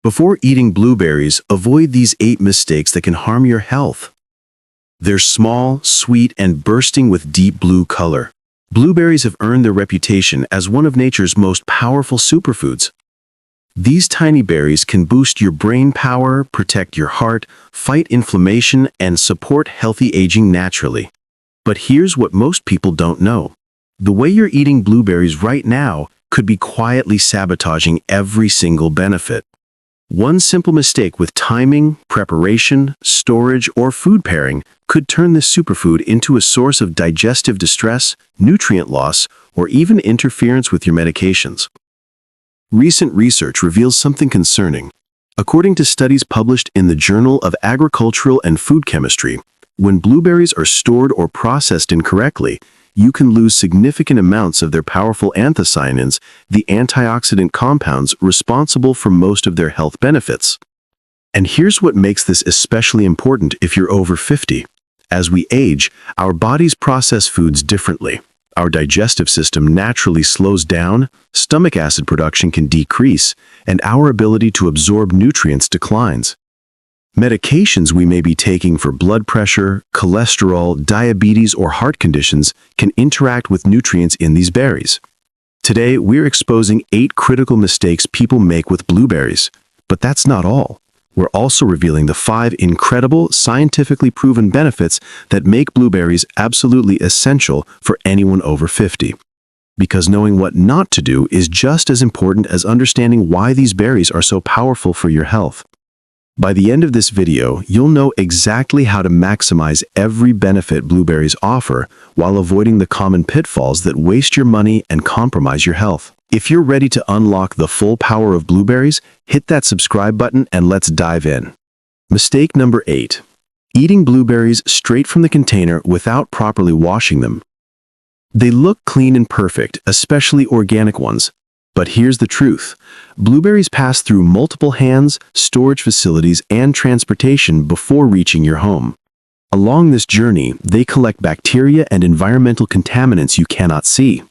Before eating blueberries, avoid these 8 mistakes that can harm your health. They're small, sweet, and bursting with deep blue color. Blueberries have earned their reputation as one of nature's most powerful superfoods. These tiny berries can boost your brain power, protect your heart, fight inflammation, and support healthy aging naturally. But here's what most people don't know. The way you're eating blueberries right now could be quietly sabotaging every single benefit. One simple mistake with timing, preparation, storage, or food pairing could turn this superfood into a source of digestive distress, nutrient loss, or even interference with your medications. Recent research reveals something concerning. According to studies published in the Journal of Agricultural and Food Chemistry, when blueberries are stored or processed incorrectly, you can lose significant amounts of their powerful anthocyanins, the antioxidant compounds responsible for most of their health benefits. And here's what makes this especially important if you're over 50. As we age, our bodies process foods differently. Our digestive system naturally slows down, stomach acid production can decrease, and our ability to absorb nutrients declines. Medications we may be taking for blood pressure, cholesterol, diabetes, or heart conditions can interact with nutrients in these berries. Today, we're exposing 8 critical mistakes people make with blueberries. But that's not all. We're also revealing the 5 incredible, scientifically proven benefits that make blueberries absolutely essential for anyone over 50. Because knowing what not to do is just as important as understanding why these berries are so powerful for your health. By the end of this video, you'll know exactly how to maximize every benefit blueberries offer while avoiding the common pitfalls that waste your money and compromise your health. If you're ready to unlock the full power of blueberries, hit that subscribe button and let's dive in. Mistake number 8. Eating blueberries straight from the container without properly washing them. They look clean and perfect, especially organic ones. But here's the truth. Blueberries pass through multiple hands, storage facilities, and transportation before reaching your home. Along this journey, they collect bacteria and environmental contaminants you cannot see.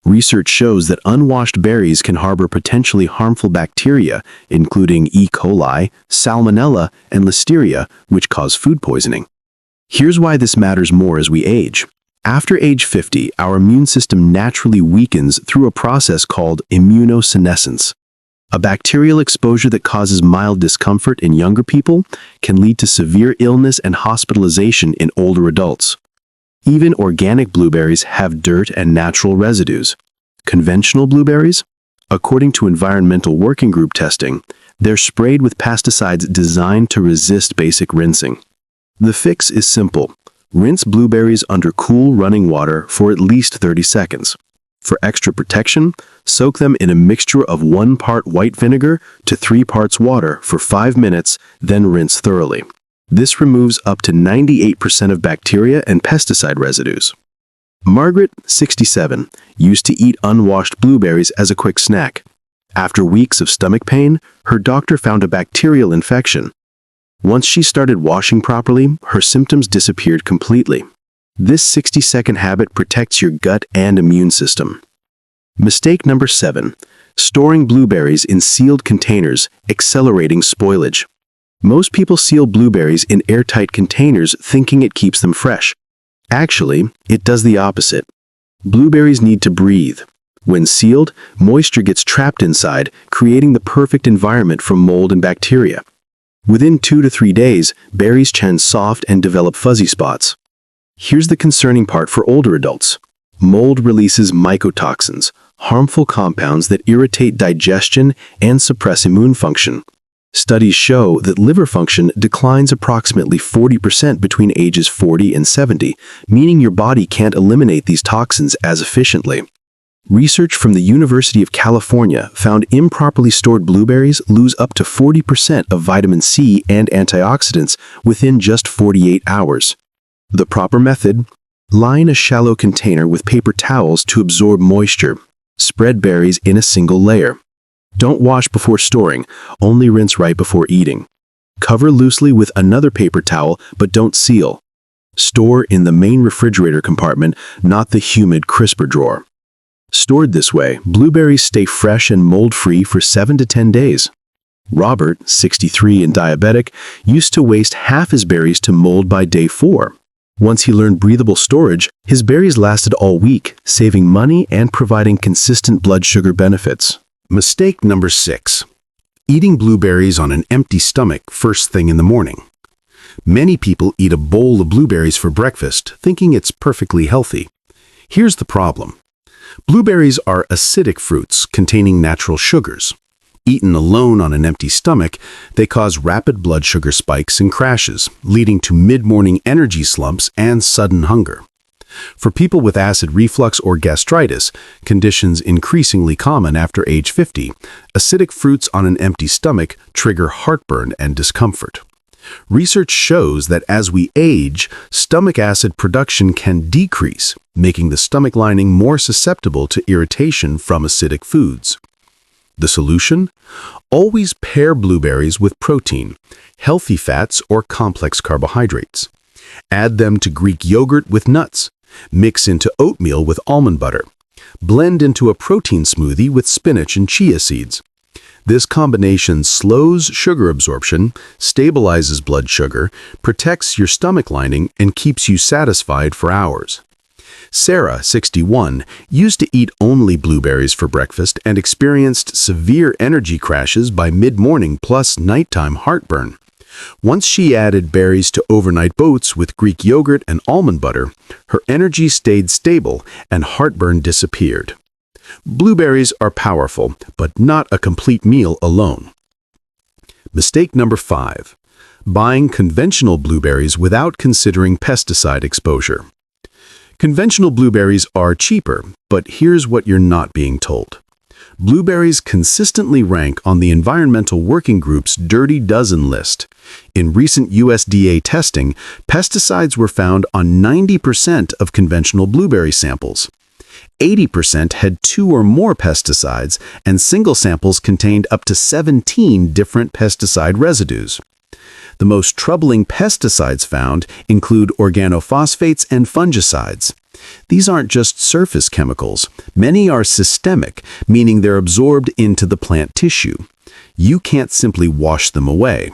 Research shows that unwashed berries can harbor potentially harmful bacteria, including E. coli, salmonella, and listeria, which cause food poisoning. Here's why this matters more as we age. After age 50, our immune system naturally weakens through a process called immunosenescence. A bacterial exposure that causes mild discomfort in younger people can lead to severe illness and hospitalization in older adults. Even organic blueberries have dirt and natural residues. Conventional blueberries? According to environmental working group testing, they're sprayed with pesticides designed to resist basic rinsing. The fix is simple. Rinse blueberries under cool running water for at least 30 seconds. For extra protection, soak them in a mixture of 1 part white vinegar to 3 parts water for 5 minutes, then rinse thoroughly. This removes up to 98% of bacteria and pesticide residues. Margaret, 67, used to eat unwashed blueberries as a quick snack. After weeks of stomach pain, her doctor found a bacterial infection. Once she started washing properly, her symptoms disappeared completely. This 60-second habit protects your gut and immune system. Mistake number 7. Storing blueberries in sealed containers, accelerating spoilage. Most people seal blueberries in airtight containers thinking it keeps them fresh. Actually, it does the opposite. Blueberries need to breathe. When sealed, moisture gets trapped inside, creating the perfect environment for mold and bacteria. Within 2 to 3 days, berries turn soft and develop fuzzy spots. Here's the concerning part for older adults. Mold releases mycotoxins, harmful compounds that irritate digestion and suppress immune function. Studies show that liver function declines approximately 40% between ages 40 and 70, meaning your body can't eliminate these toxins as efficiently. Research from the University of California found improperly stored blueberries lose up to 40% of vitamin C and antioxidants within just 48 hours. The proper method? Line a shallow container with paper towels to absorb moisture. Spread berries in a single layer. Don't wash before storing, only rinse right before eating. Cover loosely with another paper towel, but don't seal. Store in the main refrigerator compartment, not the humid crisper drawer. Stored this way, blueberries stay fresh and mold-free for 7 to 10 days. Robert, 63 and diabetic, used to waste half his berries to mold by day 4. Once he learned breathable storage, his berries lasted all week, saving money and providing consistent blood sugar benefits. Mistake number 6. Eating blueberries on an empty stomach first thing in the morning. Many people eat a bowl of blueberries for breakfast, thinking it's perfectly healthy. Here's the problem. Blueberries are acidic fruits containing natural sugars. Eaten alone on an empty stomach, they cause rapid blood sugar spikes and crashes, leading to mid-morning energy slumps and sudden hunger. For people with acid reflux or gastritis, conditions increasingly common after age 50, acidic fruits on an empty stomach trigger heartburn and discomfort. Research shows that as we age, stomach acid production can decrease, making the stomach lining more susceptible to irritation from acidic foods. The solution? Always pair blueberries with protein, healthy fats, or complex carbohydrates. Add them to Greek yogurt with nuts. Mix into oatmeal with almond butter. Blend into a protein smoothie with spinach and chia seeds. This combination slows sugar absorption, stabilizes blood sugar, protects your stomach lining, and keeps you satisfied for hours. Sarah, 61, used to eat only blueberries for breakfast and experienced severe energy crashes by mid-morning plus nighttime heartburn. Once she added berries to overnight oats with Greek yogurt and almond butter, her energy stayed stable and heartburn disappeared. Blueberries are powerful, but not a complete meal alone. Mistake number 5. Buying conventional blueberries without considering pesticide exposure. Conventional blueberries are cheaper, but here's what you're not being told. Blueberries consistently rank on the Environmental Working Group's Dirty Dozen list. In recent USDA testing, pesticides were found on 90% of conventional blueberry samples. 80% had 2 or more pesticides, and single samples contained up to 17 different pesticide residues. The most troubling pesticides found include organophosphates and fungicides. These aren't just surface chemicals. Many are systemic, meaning they're absorbed into the plant tissue. You can't simply wash them away.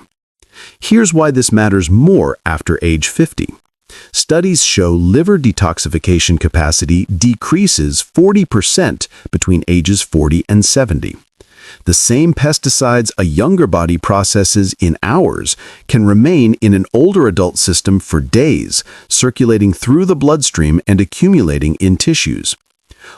Here's why this matters more after age 50. Studies show liver detoxification capacity decreases 40% between ages 40 and 70. The same pesticides a younger body processes in hours can remain in an older adult system for days, circulating through the bloodstream and accumulating in tissues.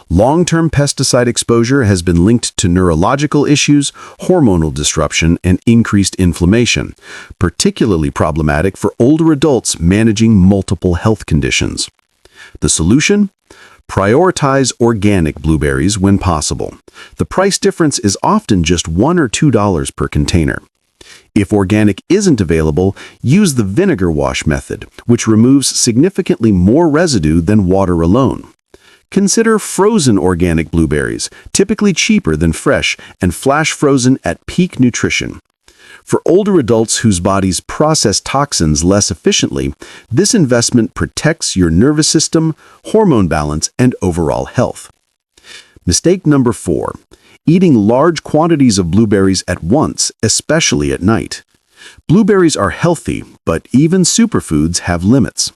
Long-term pesticide exposure has been linked to neurological issues, hormonal disruption, and increased inflammation, particularly problematic for older adults managing multiple health conditions. The solution? Prioritize organic blueberries when possible. The price difference is often just $1 or $2 per container. If organic isn't available, use the vinegar wash method, which removes significantly more residue than water alone. Consider frozen organic blueberries, typically cheaper than fresh and flash frozen at peak nutrition. For older adults whose bodies process toxins less efficiently, this investment protects your nervous system, hormone balance, and overall health. Mistake number 4. Eating large quantities of blueberries at once, especially at night. Blueberries are healthy, but even superfoods have limits.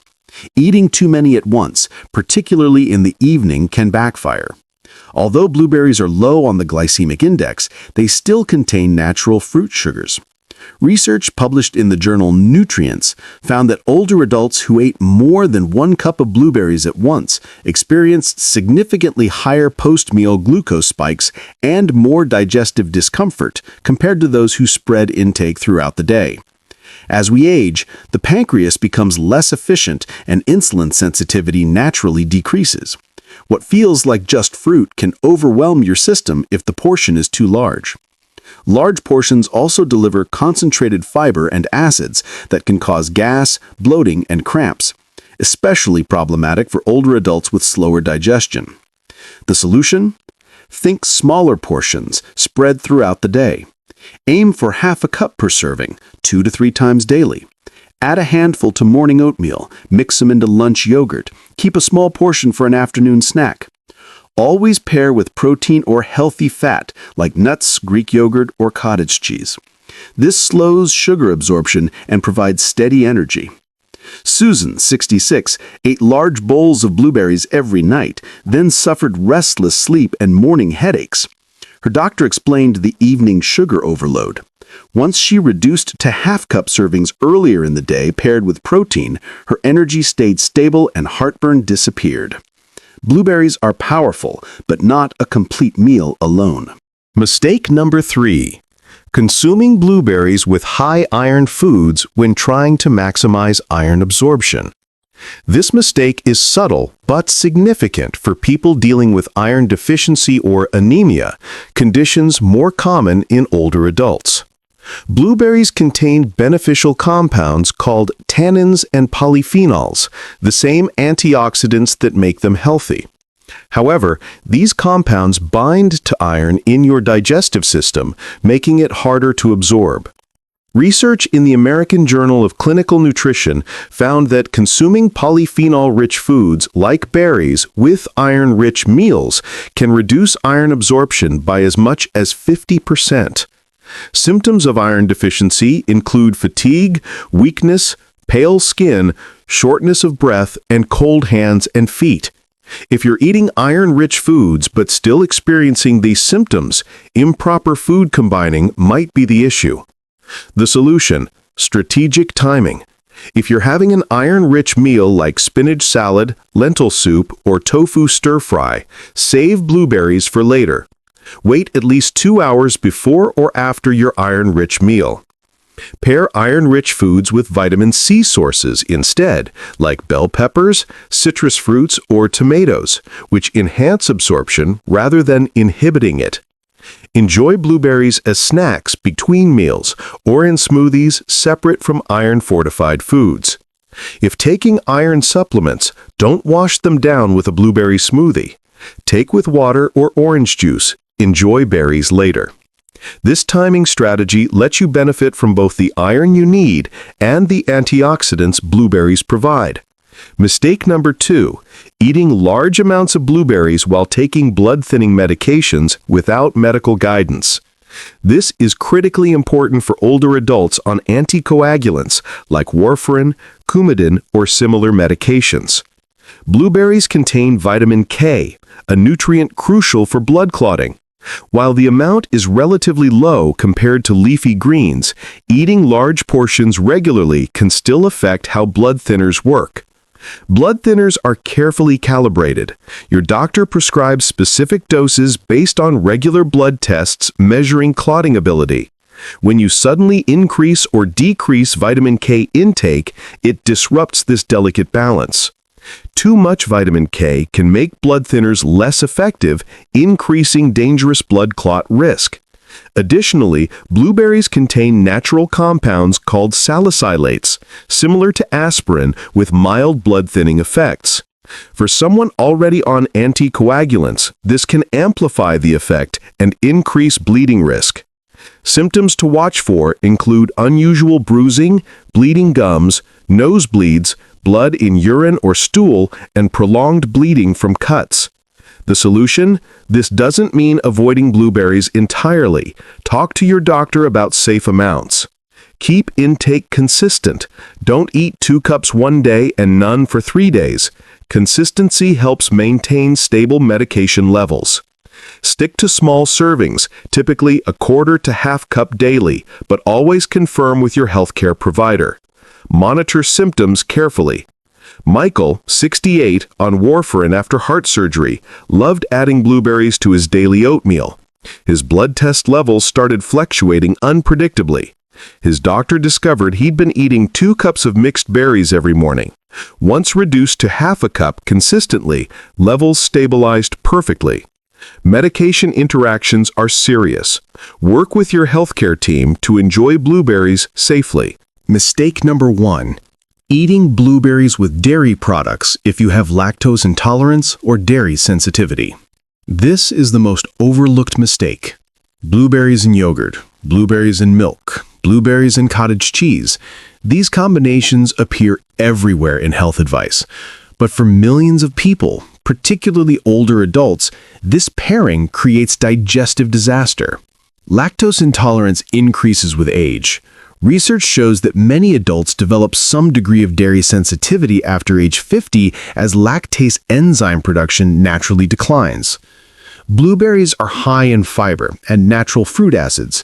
Eating too many at once, particularly in the evening, can backfire. Although blueberries are low on the glycemic index, they still contain natural fruit sugars. Research published in the journal Nutrients found that older adults who ate more than 1 cup of blueberries at once experienced significantly higher post-meal glucose spikes and more digestive discomfort compared to those who spread intake throughout the day. As we age, the pancreas becomes less efficient and insulin sensitivity naturally decreases. What feels like just fruit can overwhelm your system if the portion is too large. Large portions also deliver concentrated fiber and acids that can cause gas, bloating, and cramps, especially problematic for older adults with slower digestion. The solution? Think smaller portions, spread throughout the day. Aim for half a cup per serving, 2 to 3 times daily. Add a handful to morning oatmeal, mix them into lunch yogurt, keep a small portion for an afternoon snack. Always pair with protein or healthy fat like nuts, Greek yogurt, or cottage cheese. This slows sugar absorption and provides steady energy. Susan, 66, ate large bowls of blueberries every night, then suffered restless sleep and morning headaches. Her doctor explained the evening sugar overload. Once she reduced to half-cup servings earlier in the day paired with protein, her energy stayed stable and heartburn disappeared. Blueberries are powerful, but not a complete meal alone. Mistake number 3. Consuming blueberries with high iron foods when trying to maximize iron absorption. This mistake is subtle but significant for people dealing with iron deficiency or anemia, conditions more common in older adults. Blueberries contain beneficial compounds called tannins and polyphenols, the same antioxidants that make them healthy. However, these compounds bind to iron in your digestive system, making it harder to absorb. Research in the American Journal of Clinical Nutrition found that consuming polyphenol-rich foods like berries with iron-rich meals can reduce iron absorption by as much as 50%. Symptoms of iron deficiency include fatigue, weakness, pale skin, shortness of breath, and cold hands and feet. If you're eating iron-rich foods but still experiencing these symptoms, improper food combining might be the issue. The solution: strategic timing. If you're having an iron-rich meal like spinach salad, lentil soup, or tofu stir-fry, save blueberries for later. Wait at least 2 hours before or after your iron-rich meal. Pair iron-rich foods with vitamin C sources instead, like bell peppers, citrus fruits, or tomatoes, which enhance absorption rather than inhibiting it. Enjoy blueberries as snacks between meals or in smoothies separate from iron-fortified foods. If taking iron supplements, don't wash them down with a blueberry smoothie. Take with water or orange juice. Enjoy berries later. This timing strategy lets you benefit from both the iron you need and the antioxidants blueberries provide. Mistake number 2, eating large amounts of blueberries while taking blood-thinning medications without medical guidance. This is critically important for older adults on anticoagulants like warfarin, Coumadin, or similar medications. Blueberries contain vitamin K, a nutrient crucial for blood clotting. While the amount is relatively low compared to leafy greens, eating large portions regularly can still affect how blood thinners work. Blood thinners are carefully calibrated. Your doctor prescribes specific doses based on regular blood tests measuring clotting ability. When you suddenly increase or decrease vitamin K intake, it disrupts this delicate balance. Too much vitamin K can make blood thinners less effective, increasing dangerous blood clot risk. Additionally, blueberries contain natural compounds called salicylates, similar to aspirin with mild blood-thinning effects. For someone already on anticoagulants, this can amplify the effect and increase bleeding risk. Symptoms to watch for include unusual bruising, bleeding gums, nosebleeds, blood in urine or stool, and prolonged bleeding from cuts. The solution? This doesn't mean avoiding blueberries entirely. Talk to your doctor about safe amounts. Keep intake consistent. Don't eat 2 cups one day and none for 3 days. Consistency helps maintain stable medication levels. Stick to small servings, typically a quarter to half cup daily, but always confirm with your healthcare provider. Monitor symptoms carefully. Michael, 68, on warfarin after heart surgery, loved adding blueberries to his daily oatmeal. His blood test levels started fluctuating unpredictably. His doctor discovered he'd been eating 2 cups of mixed berries every morning. Once reduced to half a cup consistently, levels stabilized perfectly. Medication interactions are serious. Work with your healthcare team to enjoy blueberries safely. Mistake number 1. Eating blueberries with dairy products if you have lactose intolerance or dairy sensitivity. This is the most overlooked mistake. Blueberries in yogurt, blueberries in milk, blueberries in cottage cheese. These combinations appear everywhere in health advice. But for millions of people, particularly older adults, this pairing creates digestive disaster. Lactose intolerance increases with age. Research shows that many adults develop some degree of dairy sensitivity after age 50 as lactase enzyme production naturally declines. Blueberries are high in fiber and natural fruit acids.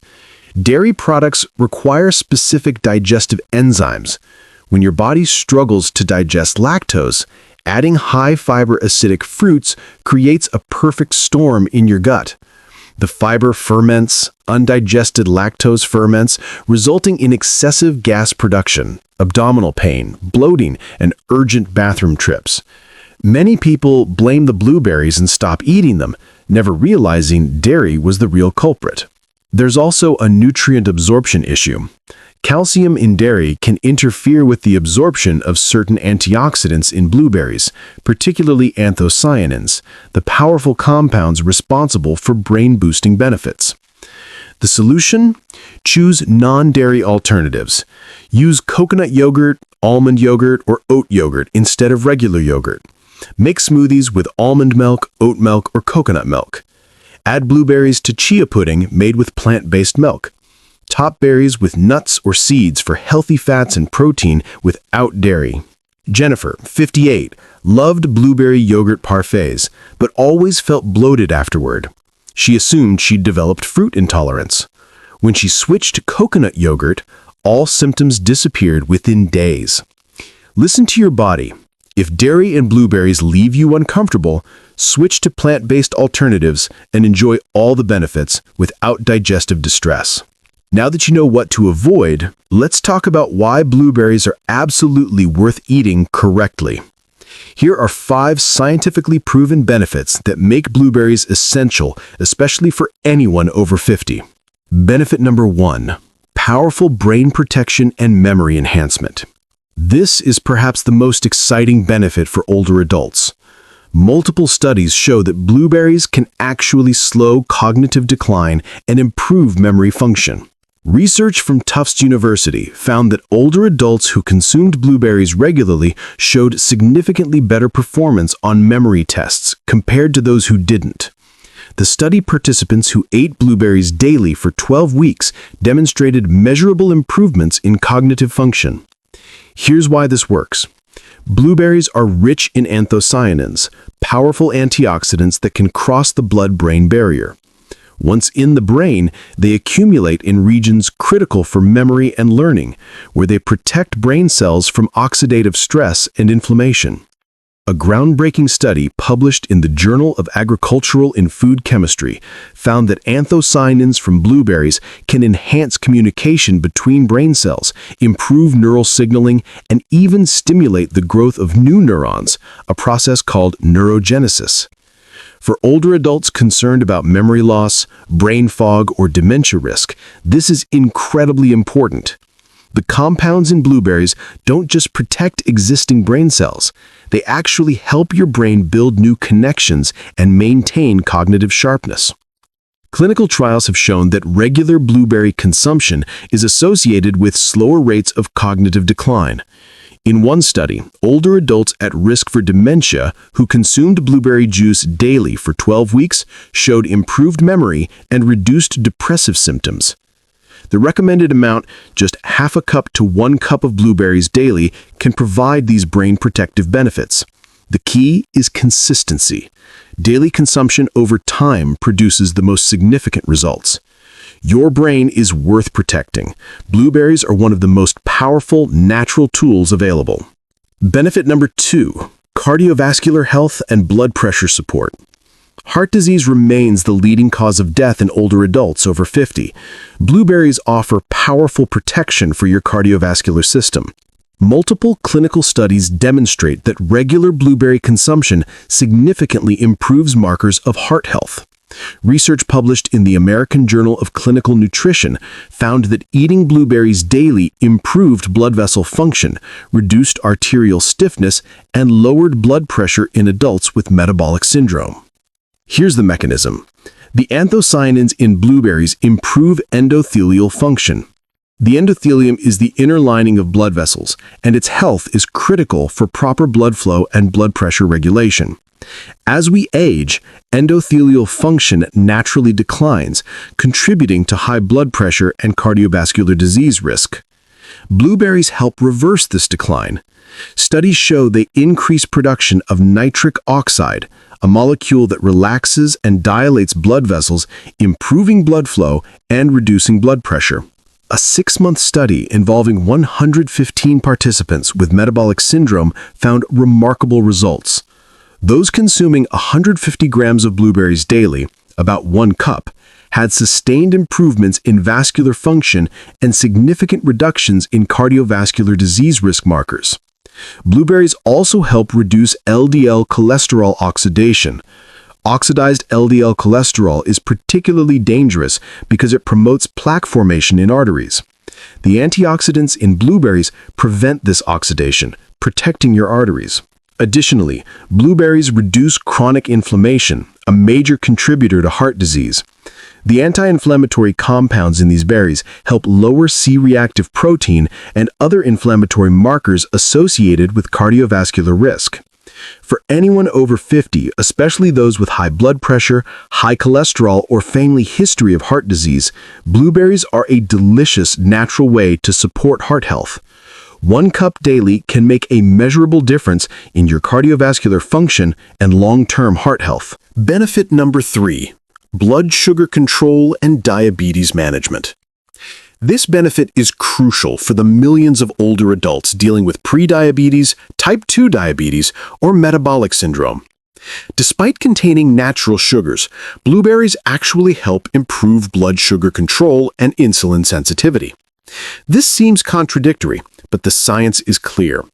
Dairy products require specific digestive enzymes. When your body struggles to digest lactose, adding high-fiber acidic fruits creates a perfect storm in your gut. The fiber ferments, undigested lactose ferments, resulting in excessive gas production, abdominal pain, bloating, and urgent bathroom trips. Many people blame the blueberries and stop eating them, never realizing dairy was the real culprit. There's also a nutrient absorption issue. Calcium in dairy can interfere with the absorption of certain antioxidants in blueberries, particularly anthocyanins, the powerful compounds responsible for brain-boosting benefits. The solution? Choose non-dairy alternatives. Use coconut yogurt, almond yogurt, or oat yogurt instead of regular yogurt. Make smoothies with almond milk, oat milk, or coconut milk. Add blueberries to chia pudding made with plant-based milk. Top berries with nuts or seeds for healthy fats and protein without dairy. Jennifer, 58, loved blueberry yogurt parfaits, but always felt bloated afterward. She assumed she'd developed fruit intolerance. When she switched to coconut yogurt, all symptoms disappeared within days. Listen to your body. If dairy and blueberries leave you uncomfortable, switch to plant-based alternatives and enjoy all the benefits without digestive distress. Now that you know what to avoid, let's talk about why blueberries are absolutely worth eating correctly. Here are 5 scientifically proven benefits that make blueberries essential, especially for anyone over 50. Benefit number 1: powerful brain protection and memory enhancement. This is perhaps the most exciting benefit for older adults. Multiple studies show that blueberries can actually slow cognitive decline and improve memory function. Research from Tufts University found that older adults who consumed blueberries regularly showed significantly better performance on memory tests compared to those who didn't. The study participants who ate blueberries daily for 12 weeks demonstrated measurable improvements in cognitive function. Here's why this works. Blueberries are rich in anthocyanins, powerful antioxidants that can cross the blood-brain barrier. Once in the brain, they accumulate in regions critical for memory and learning, where they protect brain cells from oxidative stress and inflammation. A groundbreaking study published in the Journal of Agricultural and Food Chemistry found that anthocyanins from blueberries can enhance communication between brain cells, improve neural signaling, and even stimulate the growth of new neurons, a process called neurogenesis. For older adults concerned about memory loss, brain fog, or dementia risk, this is incredibly important. The compounds in blueberries don't just protect existing brain cells, they actually help your brain build new connections and maintain cognitive sharpness. Clinical trials have shown that regular blueberry consumption is associated with slower rates of cognitive decline. In one study, older adults at risk for dementia who consumed blueberry juice daily for 12 weeks showed improved memory and reduced depressive symptoms. The recommended amount, just half a cup to 1 cup of blueberries daily, can provide these brain protective benefits. The key is consistency. Daily consumption over time produces the most significant results. Your brain is worth protecting. Blueberries are one of the most powerful natural tools available. Benefit number 2: cardiovascular health and blood pressure support. Heart disease remains the leading cause of death in older adults over 50. Blueberries offer powerful protection for your cardiovascular system. Multiple clinical studies demonstrate that regular blueberry consumption significantly improves markers of heart health. Research published in the American Journal of Clinical Nutrition found that eating blueberries daily improved blood vessel function, reduced arterial stiffness, and lowered blood pressure in adults with metabolic syndrome. Here's the mechanism. The anthocyanins in blueberries improve endothelial function. The endothelium is the inner lining of blood vessels, and its health is critical for proper blood flow and blood pressure regulation. As we age, endothelial function naturally declines, contributing to high blood pressure and cardiovascular disease risk. Blueberries help reverse this decline. Studies show they increase production of nitric oxide, a molecule that relaxes and dilates blood vessels, improving blood flow and reducing blood pressure. A 6-month study involving 115 participants with metabolic syndrome found remarkable results. Those consuming 150 grams of blueberries daily, about 1 cup, had sustained improvements in vascular function and significant reductions in cardiovascular disease risk markers. Blueberries also help reduce LDL cholesterol oxidation. Oxidized LDL cholesterol is particularly dangerous because it promotes plaque formation in arteries. The antioxidants in blueberries prevent this oxidation, protecting your arteries. Additionally, blueberries reduce chronic inflammation, a major contributor to heart disease. The anti-inflammatory compounds in these berries help lower C-reactive protein and other inflammatory markers associated with cardiovascular risk. For anyone over 50, especially those with high blood pressure, high cholesterol, or family history of heart disease, blueberries are a delicious natural way to support heart health. 1 cup daily can make a measurable difference in your cardiovascular function and long-term heart health. Benefit number 3. Blood sugar control and diabetes management. This benefit is crucial for the millions of older adults dealing with prediabetes, type 2 diabetes, or metabolic syndrome. Despite containing natural sugars, blueberries actually help improve blood sugar control and insulin sensitivity. This seems contradictory, but the science is clear.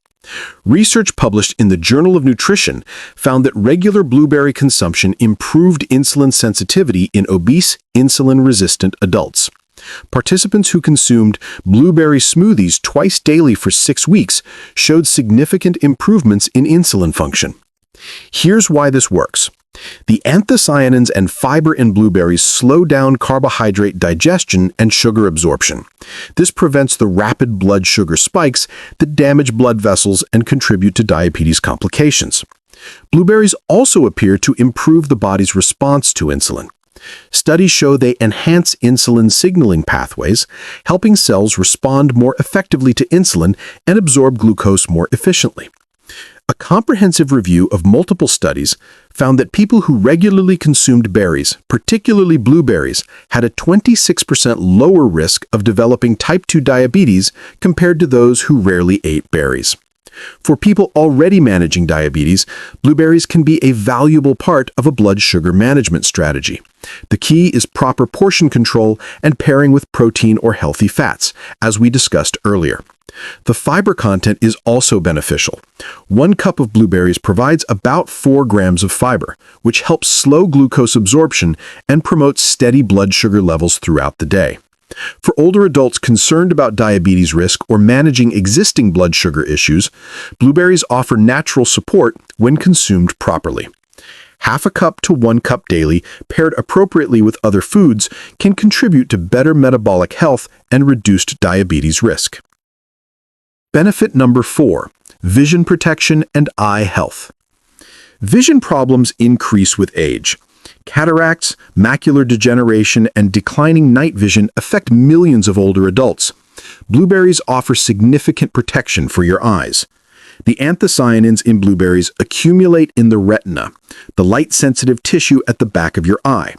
Research published in the Journal of Nutrition found that regular blueberry consumption improved insulin sensitivity in obese, insulin-resistant adults. Participants who consumed blueberry smoothies twice daily for 6 weeks showed significant improvements in insulin function. Here's why this works. The anthocyanins and fiber in blueberries slow down carbohydrate digestion and sugar absorption. This prevents the rapid blood sugar spikes that damage blood vessels and contribute to diabetes complications. Blueberries also appear to improve the body's response to insulin. Studies show they enhance insulin signaling pathways, helping cells respond more effectively to insulin and absorb glucose more efficiently. A comprehensive review of multiple studies found that people who regularly consumed berries, particularly blueberries, had a 26% lower risk of developing type 2 diabetes compared to those who rarely ate berries. For people already managing diabetes, blueberries can be a valuable part of a blood sugar management strategy. The key is proper portion control and pairing with protein or healthy fats, as we discussed earlier. The fiber content is also beneficial. 1 cup of blueberries provides about 4 grams of fiber, which helps slow glucose absorption and promotes steady blood sugar levels throughout the day. For older adults concerned about diabetes risk or managing existing blood sugar issues, blueberries offer natural support when consumed properly. Half a cup to 1 cup daily, paired appropriately with other foods, can contribute to better metabolic health and reduced diabetes risk. Benefit number 4. Vision protection and eye health. Vision problems increase with age. Cataracts, macular degeneration, and declining night vision affect millions of older adults. Blueberries offer significant protection for your eyes. The anthocyanins in blueberries accumulate in the retina, the light-sensitive tissue at the back of your eye.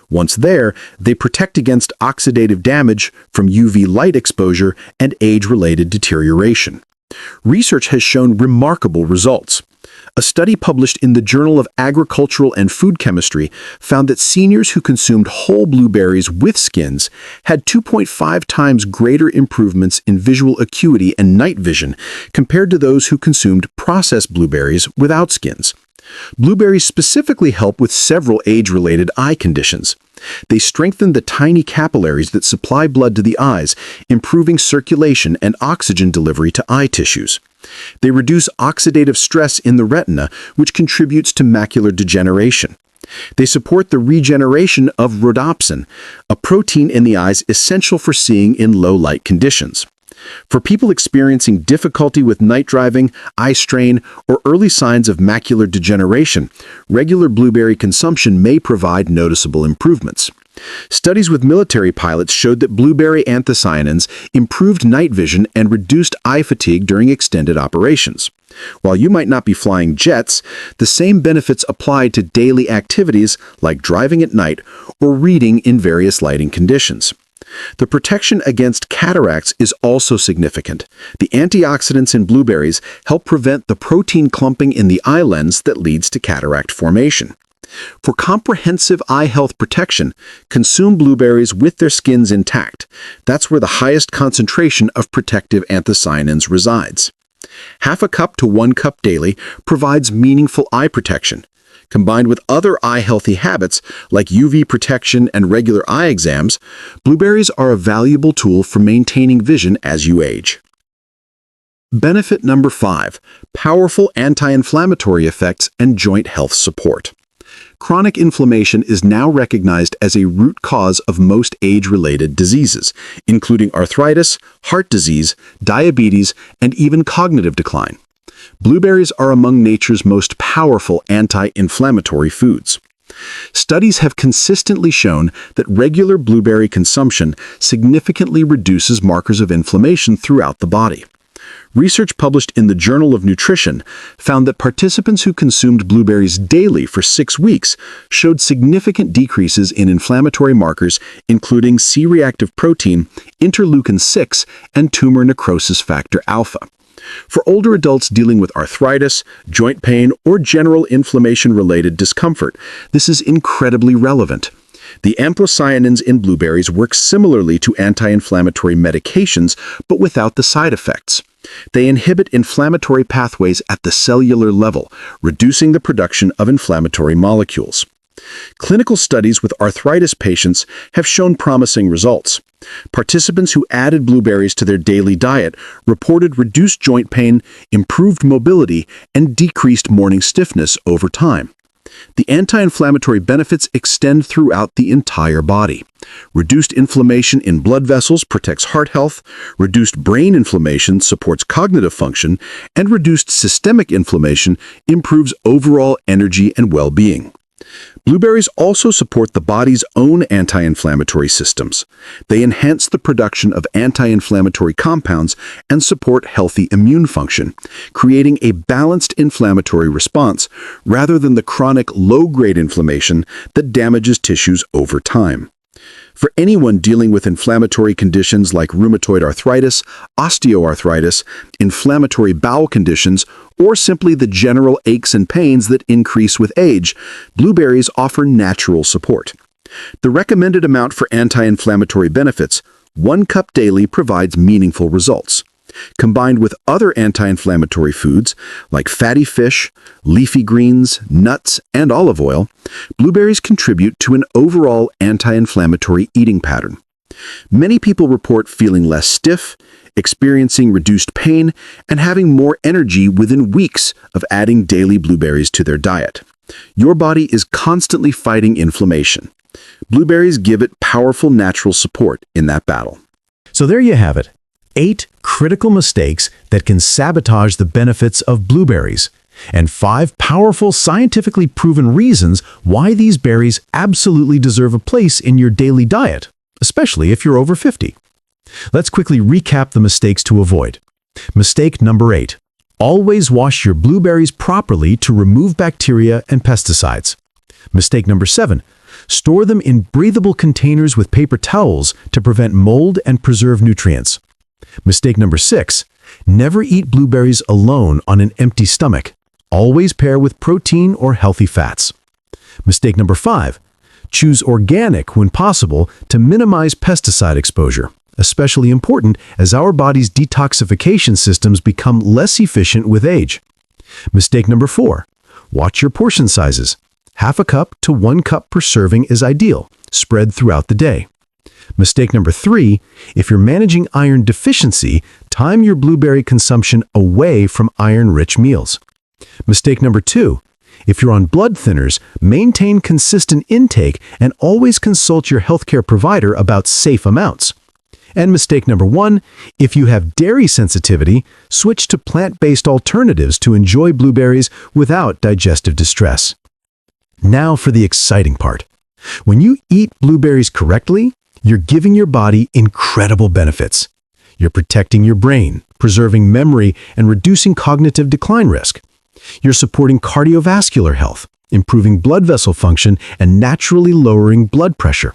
Once there, they protect against oxidative damage from UV light exposure and age-related deterioration. Research has shown remarkable results. A study published in the Journal of Agricultural and Food Chemistry found that seniors who consumed whole blueberries with skins had 2.5 times greater improvements in visual acuity and night vision compared to those who consumed processed blueberries without skins. Blueberries specifically help with several age-related eye conditions. They strengthen the tiny capillaries that supply blood to the eyes, improving circulation and oxygen delivery to eye tissues. They reduce oxidative stress in the retina, which contributes to macular degeneration. They support the regeneration of rhodopsin, a protein in the eyes essential for seeing in low light conditions. For people experiencing difficulty with night driving, eye strain, or early signs of macular degeneration, regular blueberry consumption may provide noticeable improvements. Studies with military pilots showed that blueberry anthocyanins improved night vision and reduced eye fatigue during extended operations. While you might not be flying jets, the same benefits apply to daily activities like driving at night or reading in various lighting conditions. The protection against cataracts is also significant. The antioxidants in blueberries help prevent the protein clumping in the eye lens that leads to cataract formation. For comprehensive eye health protection, consume blueberries with their skins intact. That's where the highest concentration of protective anthocyanins resides. Half a cup to 1 cup daily provides meaningful eye protection. Combined with other eye-healthy habits like UV protection and regular eye exams, blueberries are a valuable tool for maintaining vision as you age. Benefit number 5. Powerful anti-inflammatory effects and joint health support. Chronic inflammation is now recognized as a root cause of most age-related diseases, including arthritis, heart disease, diabetes, and even cognitive decline. Blueberries are among nature's most powerful anti-inflammatory foods. Studies have consistently shown that regular blueberry consumption significantly reduces markers of inflammation throughout the body. Research published in the Journal of Nutrition found that participants who consumed blueberries daily for 6 weeks showed significant decreases in inflammatory markers, including C-reactive protein, interleukin-6, and tumor necrosis factor alpha. For older adults dealing with arthritis, joint pain, or general inflammation-related discomfort, this is incredibly relevant. The anthocyanins in blueberries work similarly to anti-inflammatory medications, but without the side effects. They inhibit inflammatory pathways at the cellular level, reducing the production of inflammatory molecules. Clinical studies with arthritis patients have shown promising results. Participants who added blueberries to their daily diet reported reduced joint pain, improved mobility, and decreased morning stiffness over time. The anti-inflammatory benefits extend throughout the entire body. Reduced inflammation in blood vessels protects heart health, reduced brain inflammation supports cognitive function, and reduced systemic inflammation improves overall energy and well-being. Blueberries also support the body's own anti-inflammatory systems. They enhance the production of anti-inflammatory compounds and support healthy immune function, creating a balanced inflammatory response rather than the chronic low-grade inflammation that damages tissues over time. For anyone dealing with inflammatory conditions like rheumatoid arthritis, osteoarthritis, inflammatory bowel conditions, or simply the general aches and pains that increase with age, blueberries offer natural support. The recommended amount for anti-inflammatory benefits, 1 cup daily, provides meaningful results. Combined with other anti-inflammatory foods like fatty fish, leafy greens, nuts, and olive oil, blueberries contribute to an overall anti-inflammatory eating pattern. Many people report feeling less stiff, experiencing reduced pain, and having more energy within weeks of adding daily blueberries to their diet. Your body is constantly fighting inflammation. Blueberries give it powerful natural support in that battle. So there you have it. 8 critical mistakes that can sabotage the benefits of blueberries, and 5 powerful scientifically proven reasons why these berries absolutely deserve a place in your daily diet, especially if you're over 50. Let's quickly recap the mistakes to avoid. Mistake number 8. Always wash your blueberries properly to remove bacteria and pesticides. Mistake number 7. Store them in breathable containers with paper towels to prevent mold and preserve nutrients. Mistake number 6. Never eat blueberries alone on an empty stomach. Always pair with protein or healthy fats. Mistake number 5. Choose organic when possible to minimize pesticide exposure, especially important as our body's detoxification systems become less efficient with age. Mistake number 4. Watch your portion sizes. Half a cup to 1 cup per serving is ideal, spread throughout the day. Mistake number 3, if you're managing iron deficiency, time your blueberry consumption away from iron-rich meals. Mistake number 2, If you're on blood thinners, maintain consistent intake and always consult your healthcare provider about safe amounts. And mistake number 1, if you have dairy sensitivity, switch to plant-based alternatives to enjoy blueberries without digestive distress. Now for the exciting part. When you eat blueberries correctly, you're giving your body incredible benefits. You're protecting your brain, preserving memory, and reducing cognitive decline risk. You're supporting cardiovascular health, improving blood vessel function, and naturally lowering blood pressure.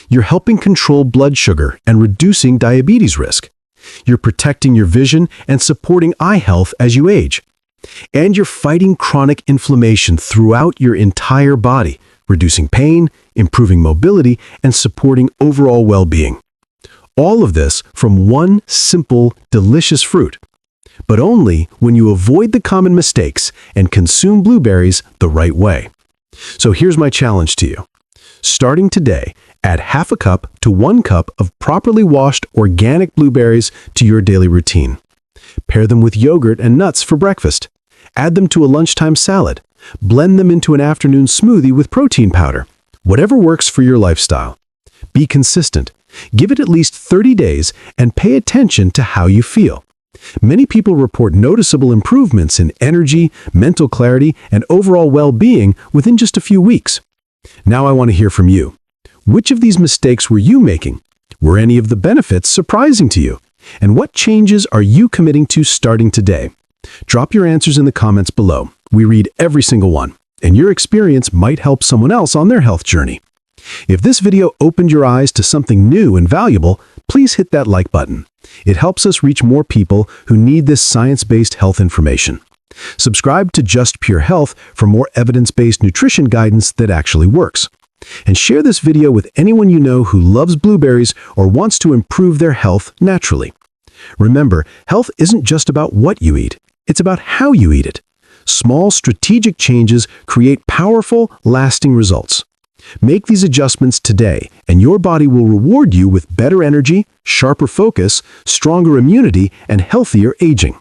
You're helping control blood sugar and reducing diabetes risk. You're protecting your vision and supporting eye health as you age. And you're fighting chronic inflammation throughout your entire body, reducing pain, improving mobility, and supporting overall well-being. All of this from one simple, delicious fruit. But only when you avoid the common mistakes and consume blueberries the right way. So here's my challenge to you. Starting today, add half a cup to 1 cup of properly washed organic blueberries to your daily routine. Pair them with yogurt and nuts for breakfast. Add them to a lunchtime salad. Blend them into an afternoon smoothie with protein powder. Whatever works for your lifestyle. Be consistent. Give it at least 30 days and pay attention to how you feel. Many people report noticeable improvements in energy, mental clarity, and overall well-being within just a few weeks. Now I want to hear from you. Which of these mistakes were you making? Were any of the benefits surprising to you? And what changes are you committing to starting today? Drop your answers in the comments below. We read every single one, and your experience might help someone else on their health journey. If this video opened your eyes to something new and valuable, please hit that like button. It helps us reach more people who need this science-based health information. Subscribe to Just Pure Health for more evidence-based nutrition guidance that actually works. And share this video with anyone you know who loves blueberries or wants to improve their health naturally. Remember, health isn't just about what you eat, it's about how you eat it. Small strategic changes create powerful, lasting results. Make these adjustments today, and your body will reward you with better energy, sharper focus, stronger immunity, and healthier aging.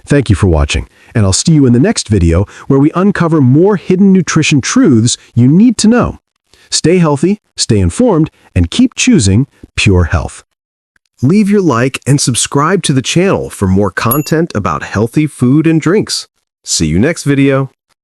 Thank you for watching, and I'll see you in the next video where we uncover more hidden nutrition truths you need to know. Stay healthy, stay informed, and keep choosing pure health. Leave your like and subscribe to the channel for more content about healthy food and drinks. See you next video.